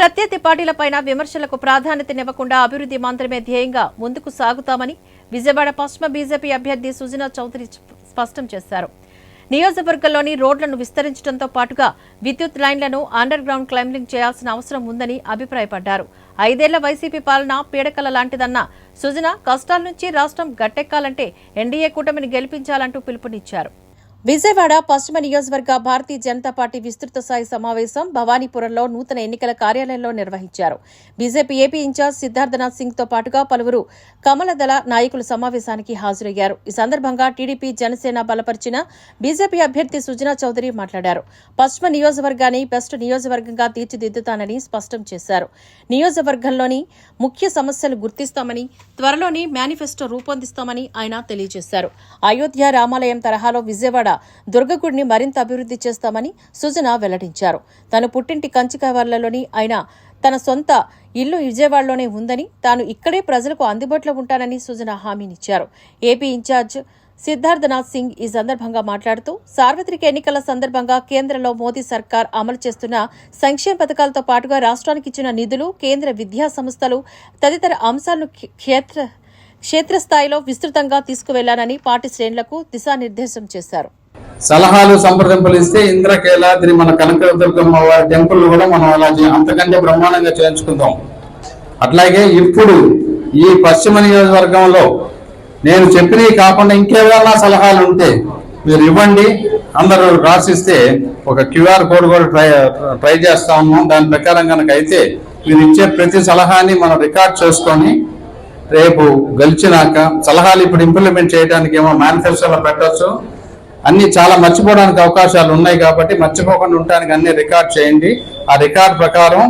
ప్రత్యర్థి పార్టీలపైన విమర్శలకు ప్రాధాన్యతనివ్వకుండా అభివృద్ధి మాత్రమే ధ్యేయంగా ముందుకు సాగుతామని విజయవాడ పశ్చిమ బీజేపీ అభ్యర్థి సుజనా చౌదరి స్పష్టం చేశారు. నియోజకవర్గంలోని రోడ్లను విస్తరించడంతో పాటుగా విద్యుత్ లైన్లను అండర్ గ్రౌండ్ క్లైంబింగ్ చేయాల్సిన అవసరం ఉందని అభిప్రాయపడ్డారు. 5 ఏళ్ల వైసీపీ పాలన పీడకల లాంటిదన్న సుజనా కష్టాల నుంచి రాష్ట్రం గట్టెక్కాలంటే ఎన్డీఏ కూటమిని గెలిపించాలంటూ పిలుపునిచ్చారు. విజయవాడ పశ్చిమ నియోజకవర్గ భారతీయ జనతా పార్టీ విస్తృత స్థాయి సమావేశం భవానీపురంలో నూతన ఎన్నికల కార్యాలయంలో నిర్వహించారు. BJP AP in charge Siddharthnath Singh తో పాటుగా పలువురు కమలదళ నాయకులు సమావేశానికి హాజరయ్యారు. ఈ సందర్భంగా టీడీపీ జనసేన బలపరిచిన బీజేపీ అభ్యర్థి సుజనా చౌదరి మాట్లాడారు. పశ్చిమ నియోజకవర్గాన్ని బెస్ట్ నియోజకవర్గంగా తీర్చిదిద్దుతానని స్పష్టం చేశారు. నియోజకవర్గంలోని ముఖ్య సమస్యలు గుర్తిస్తామని త్వరలోనే మేనిఫెస్టో రూపొందిస్తామని ఆయన తెలియజేశారు. అయోధ్య రామాలయం తరహాలో విజయవాడ దుర్గగుడిని మరింత అభివృద్ధి చేస్తామని సుజనా వెల్లడించారు. తన పుట్టింటి కంచికావర్లలోని ఆయన తన సొంత ఇల్లు విజయవాడలోనే ఉందని తాను ఇక్కడే ప్రజలకు అందుబాటులో ఉంటానని సుజనా హామీనిచ్చారు. ఏపీ ఇన్ఛార్జ్ సిద్ధార్థనాథ్ సింగ్ ఈ సందర్భంగా మాట్లాడుతూ సార్వత్రిక ఎన్నికల సందర్భంగా కేంద్రంలో మోదీ సర్కార్ అమలు చేస్తున్న సంక్షేమ పథకాలతో పాటుగా రాష్ట్రానికి ఇచ్చిన నిధులు, కేంద్ర విద్యా సంస్థలు తదితర అంశాలను క్షేత్రస్థాయిలో విస్తృతంగా తీసుకువెళ్లానని పార్టీ శ్రేణులకు దిశానిర్దేశం చేశారు. సలహాలు సంప్రదింపులు ఇస్తే ఇంద్రకేలాద్రి మన కనకదుర్గమ్మ వారి టెంపుల్ కూడా మనం అలా అంతకంటే బ్రహ్మాండంగా చేయించుకుందాం. అట్లాగే ఇప్పుడు ఈ పశ్చిమ నియోజకవర్గంలో నేను చెప్పినవి కాకుండా ఇంకేమైనా సలహాలు ఉంటే మీరు ఇవ్వండి. అందరూ రాసిస్తే ఒక క్యూఆర్ కోడ్ కూడా ట్రై చేస్తా ఉన్నాం. దాని ప్రకారం కనుక అయితే మీరు ఇచ్చే ప్రతి సలహాని మనం రికార్డ్ చేసుకొని రేపు గెలిచినాక సలహాలు ఇప్పుడు ఇంప్లిమెంట్ చేయడానికి ఏమో మేనిఫెస్టోలో పెట్టచ్చు. అన్ని చాలా మర్చిపోవడానికి అవకాశాలు ఉన్నాయి కాబట్టి మర్చిపోకుండా ఉండడానికి అన్ని రికార్డ్ చేయండి. ఆ రికార్డ్ ప్రకారం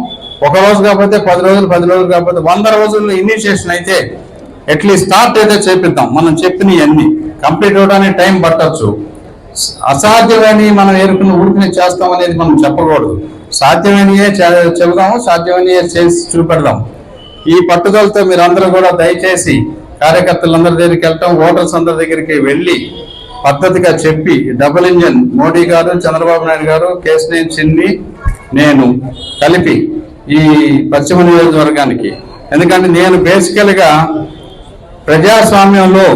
ఒక రోజు కాకపోతే 10 రోజులు, 10 రోజులు కాకపోతే 100 రోజుల్లో ఇనిషియేషన్ అయితే అట్లీస్ట్ స్టార్ట్ అయితే చేపిద్దాం. మనం చెప్పినవి అన్ని కంప్లీట్ అవడానికి టైం పట్టచ్చు. అసాధ్యమని మనం ఏరుకుని ఊరికి చేస్తాం అనేది మనం చెప్పకూడదు. సాధ్యమైనయే చెబుదాము, సాధ్యమైనయే చేసి చూపెడదాం. ఈ పట్టుదలతో మీరందరూ కూడా దయచేసి కార్యకర్తలందరి దగ్గరికి వెళ్ళటం, ఓటర్స్ అందరి దగ్గరికి వెళ్ళి పద్ధతిగా చెప్పి డబుల్ ఇంజన్ మోడీ గారు, చంద్రబాబు నాయుడు గారు, కేశినేని చిన్ని, నేను కలిపి ఈ పశ్చిమ నియోజకవర్గానికి, ఎందుకంటే నేను బేసికల్గా ప్రజాస్వామ్యంలో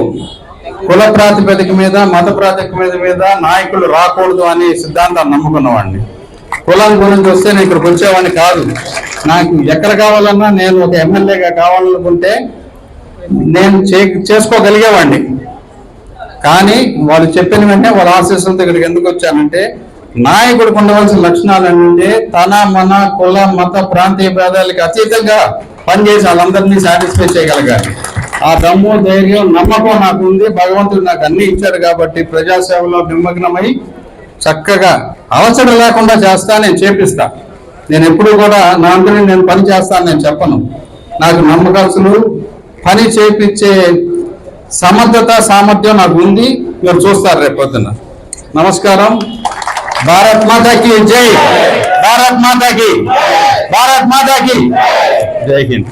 కుల ప్రాతిపదిక మీద, మత ప్రాతిపదిక మీద నాయకులు రాకూడదు అని సిద్ధాంతాన్ని నమ్ముకున్నవాడిని. కులం గురించి వస్తే నేను ఇక్కడికి వచ్చేవాడిని కాదు. నాకు ఎక్కడ కావాలన్నా నేను ఒక ఎమ్మెల్యేగా కావాలనుకుంటే నేను చేసుకోగలిగేవాడిని. కానీ వాళ్ళు చెప్పిన వెంటనే వాళ్ళ ఆశీస్సులతో ఇక్కడికి ఎందుకు వచ్చానంటే నాయకుడికి ఉండవలసిన లక్షణాలు అంటే తన మన కుల మత ప్రాంతీయ భేదాలకి అతీతంగా పనిచేసి వాళ్ళందరినీ సాటిస్ఫై చేయగలగాలి. ఆ దమ్ము, ధైర్యం, నమ్మకం నాకు ఉంది. భగవంతుడు నాకు అన్ని ఇచ్చాడు కాబట్టి ప్రజాసేవలో నిమగ్నమై చక్కగా అవసరం లేకుండా చేస్తా, నేను చేపిస్తా. నేను ఎప్పుడు కూడా నా అందరినీ నేను పని చేస్తాను నేను చెప్పను. నాకు నమ్మకాలు పని చేపించే సమర్థత, సామర్థ్యం నాకు ఉంది. మీరు చూస్తారు రేపు పొద్దున్న. నమస్కారం. భారత్ మాతాకి జై. భారత్ మాతాకి, భారత్ మాతాకి జై హింద్.